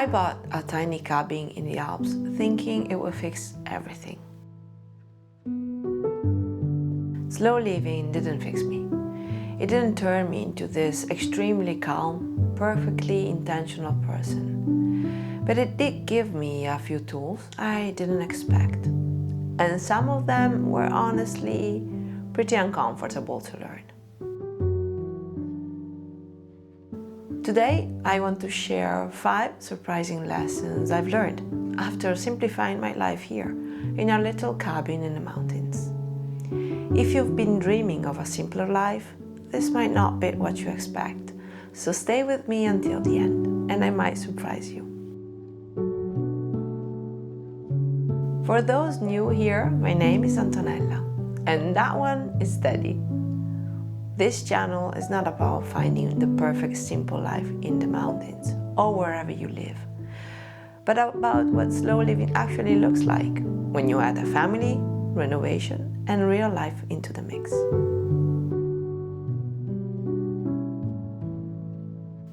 I bought a tiny cabin in the Alps thinking it would fix everything. Slow living didn't fix me. It didn't turn me into this extremely calm, perfectly intentional person. But it did give me a few tools I didn't expect. And some of them were honestly pretty uncomfortable to learn. Today, I want to share 5 surprising lessons I've learned after simplifying my life here in a little cabin in the mountains. If you've been dreaming of a simpler life, this might not be what you expect, so stay with me until the end, and I might surprise you. For those new here, my name is Antonella, and that one is Teddy. This channel is not about finding the perfect simple life in the mountains or wherever you live, but about what slow living actually looks like when you add a family, renovation, and real life into the mix.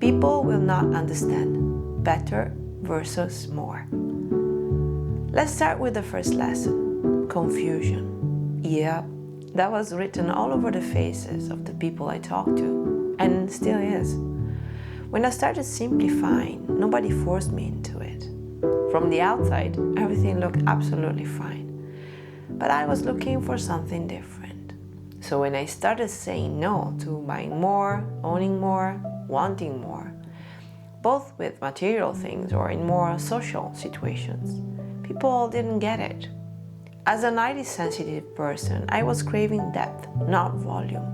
People will not understand better versus more. Let's start with the first lesson, confusion. Yeah, that was written all over the faces of the people I talked to, and still is. When I started simplifying, nobody forced me into it. From the outside, everything looked absolutely fine. But I was looking for something different. So when I started saying no to buying more, owning more, wanting more, both with material things or in more social situations, people didn't get it. As a highly sensitive person, I was craving depth, not volume.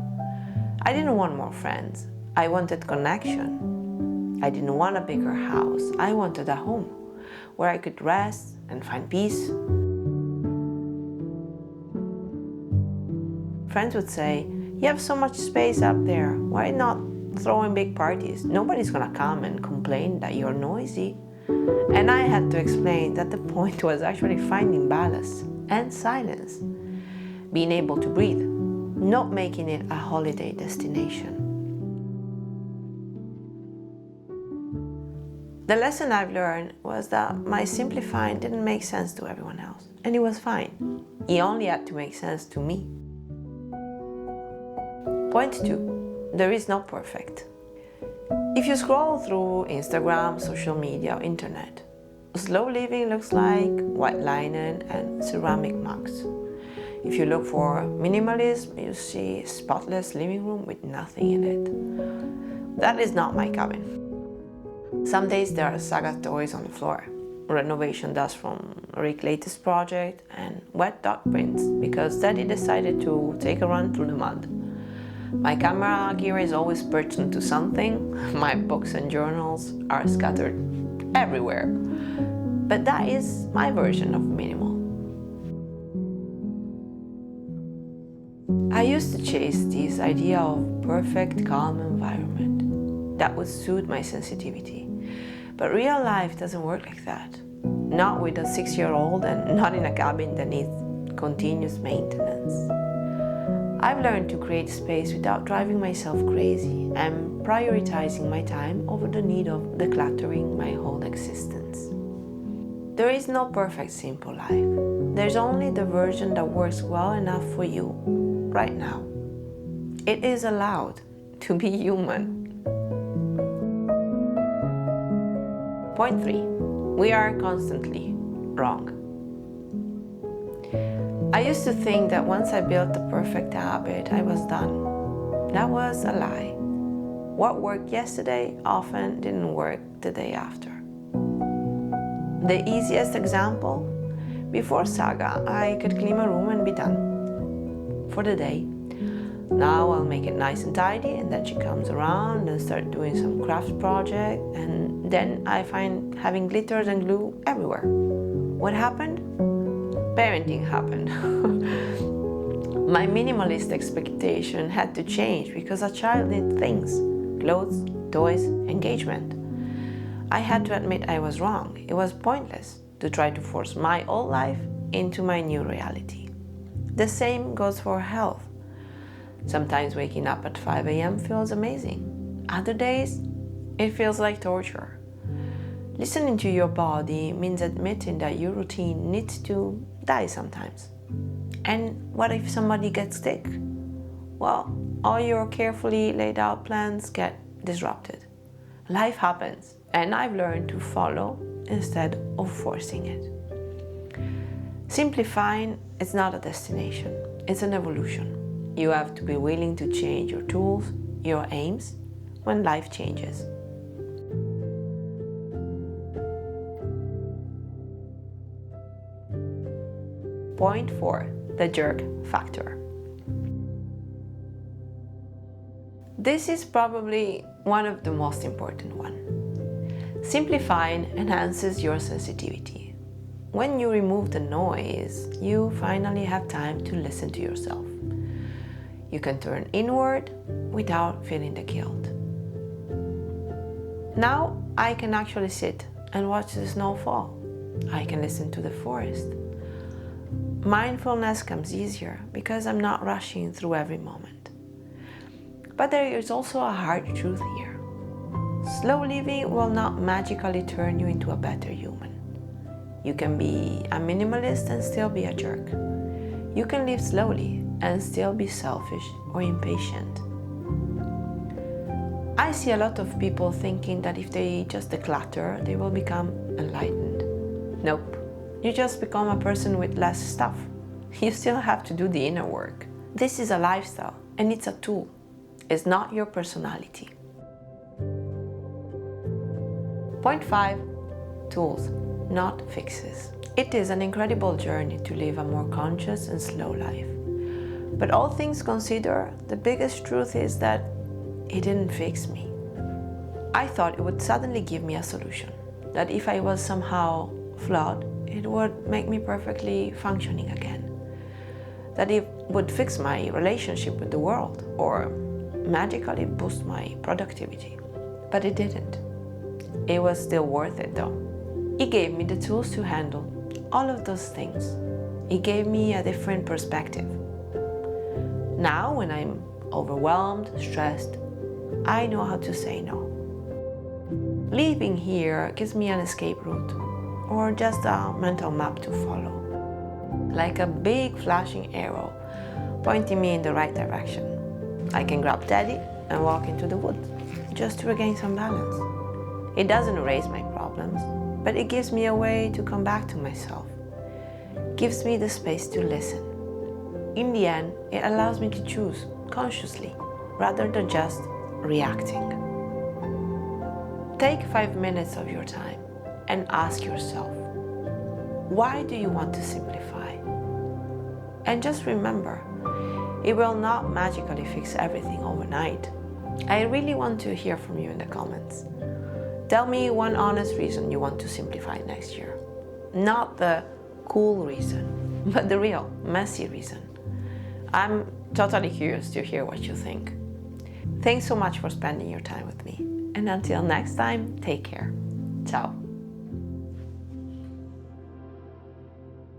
I didn't want more friends. I wanted connection. I didn't want a bigger house. I wanted a home where I could rest and find peace. Friends would say, "You have so much space up there. Why not throwing big parties? Nobody's gonna come and complain that you're noisy." And I had to explain that the point was actually finding balance and silence, being able to breathe, not making it a holiday destination. The lesson I've learned was that my simplifying didn't make sense to everyone else, and it was fine. It only had to make sense to me. Point 2. There is no perfect. If you scroll through Instagram, social media, or internet, slow living looks like white linen and ceramic mugs. If you look for minimalism, you see a spotless living room with nothing in it. That is not my cabin. Some days there are saga toys on the floor, renovation dust from Rick's latest project, and wet dog prints because Daddy decided to take a run through the mud. My camera gear is always perched onto something. My books and journals are scattered everywhere. But that is my version of minimal. I used to chase this idea of perfect, calm environment that would suit my sensitivity. But real life doesn't work like that. Not with a 6-year-old and not in a cabin that needs continuous maintenance. I've learned to create space without driving myself crazy and prioritizing my time over the need of decluttering my whole existence. There is no perfect simple life. There's only the version that works well enough for you right now. It is allowed to be human. Point 3. We are constantly wrong. I used to think that once I built the perfect habit, I was done. That was a lie. What worked yesterday often didn't work the day after. The easiest example, before Saga, I could clean my room and be done for the day. Now I'll make it nice and tidy, and then she comes around and start doing some craft project, and then I find having glitters and glue everywhere. What happened? Parenting happened. My minimalist expectation had to change because a child needs things, clothes, toys, engagement. I had to admit I was wrong. It was pointless to try to force my old life into my new reality. The same goes for health. Sometimes waking up at 5 a.m. feels amazing. Other days, it feels like torture. Listening to your body means admitting that your routine needs to die sometimes. And what if somebody gets sick? Well, all your carefully laid out plans get disrupted. Life happens, and I've learned to follow instead of forcing it. Simplifying is not a destination, it's an evolution. You have to be willing to change your tools, your aims, when life changes. Point 4. The jerk factor. This is probably one of the most important ones. Simplifying enhances your sensitivity. When you remove the noise, you finally have time to listen to yourself. You can turn inward without feeling the guilt. Now I can actually sit and watch the snow fall. I can listen to the forest. Mindfulness comes easier because I'm not rushing through every moment. But there is also a hard truth here. Slow living will not magically turn you into a better human. You can be a minimalist and still be a jerk. You can live slowly and still be selfish or impatient. I see a lot of people thinking that if they just declutter, they will become enlightened. Nope. You just become a person with less stuff. You still have to do the inner work. This is a lifestyle and it's a tool. It's not your personality. Point 5. Tools, not fixes. It is an incredible journey to live a more conscious and slow life. But all things considered, the biggest truth is that it didn't fix me. I thought it would suddenly give me a solution, that if I was somehow flawed, it would make me perfectly functioning again. That it would fix my relationship with the world or magically boost my productivity. But it didn't. It was still worth it though. It gave me the tools to handle all of those things. It gave me a different perspective. Now when I'm overwhelmed, stressed, I know how to say no. Living here gives me an escape route or just a mental map to follow. Like a big flashing arrow pointing me in the right direction. I can grab Daddy and walk into the woods just to regain some balance. It doesn't erase my problems, but it gives me a way to come back to myself. It gives me the space to listen. In the end, it allows me to choose consciously rather than just reacting. Take 5 minutes of your time and ask yourself, why do you want to simplify? And just remember, it will not magically fix everything overnight. I really want to hear from you in the comments. Tell me one honest reason you want to simplify next year. Not the cool reason, but the real, messy reason. I'm totally curious to hear what you think. Thanks so much for spending your time with me. And until next time, take care. Ciao.